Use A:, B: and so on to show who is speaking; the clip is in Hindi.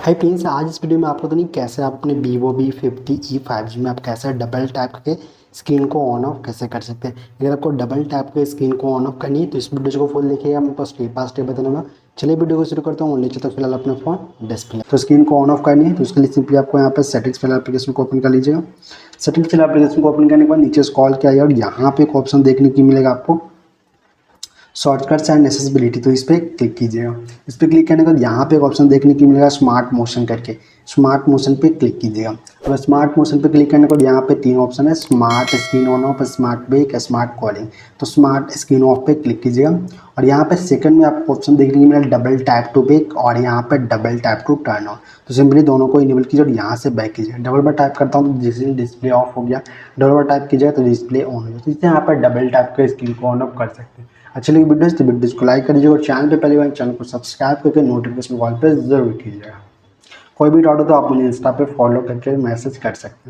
A: हाय फ्रेंड्स, आज इस वीडियो में आप लोगों ने कैसे आप अपने Vivo V50e 5G में आप कैसे डबल टैप करके स्क्रीन को ऑन ऑफ कैसे कर सकते हैं। अगर आपको डबल टैप करके स्क्रीन को ऑन ऑफ करनी है तो इस वीडियो को फुल देखिएगा, मैं आपको स्टेप बाय स्टेप बताऊंगा। चलिए वीडियो को शुरू करता हूँ। नीचे तक फिलहाल अपना फोन डिस्प्ले तो स्क्रीन को ऑन ऑफ करनी है तो उसके लिए सिंपली आपको यहाँ पर सेटिंग्स फिलहाल एप्लीकेशन को ओपन कर लीजिएगा। सेटिंग्स फिलहाल एप्लीकेशन को ओपन करने के बाद नीचे स्क्रॉल किया जाए और यहाँ पे एक ऑप्शन देखने की मिलेगा आपको शॉर्टकट्स एंड एक्सेसिबिलिटी, तो इस पर क्लिक कीजिएगा। इस पर क्लिक करने के बाद यहाँ पे एक ऑप्शन देखने की मिलेगा स्मार्ट मोशन करके, स्मार्ट मोशन पे क्लिक कीजिएगा। और स्मार्ट मोशन पे क्लिक करने के बाद यहाँ पे तीन ऑप्शन है, smart screen on off, smart wake, smart calling. तो स्मार्ट स्क्रीन ऑफ पे क्लिक कीजिएगा और यहाँ पे सेकंड में आपको ऑप्शन देखने की मिलेगा डबल टैप टू बेक और यहाँ पे double tap to turn on. तो सिंपली दोनों को इनेबल कीजिए और यहाँ से बैक कीजिए। डबल बार टाइप करता हूँ तो जैसे डिस्प्ले ऑफ हो गया, डबल बार टाइप कीजिएगा तो डिस्प्ले ऑन हो जाए। तो इससे यहाँ पर डबल टैप कर स्क्रीन को ऑन ऑफ कर सकते हैं। अच्छी लगी वीडियोस तो वीडियोस को लाइक कर दीजिएगा और चैनल पे पहली बार चैनल को सब्सक्राइब करके नोटिफिकेशन कॉल पे जरूर कीजिएगा। कोई भी डाउट हो तो आप मुझे इंस्टा पे फॉलो करके मैसेज कर सकते हैं।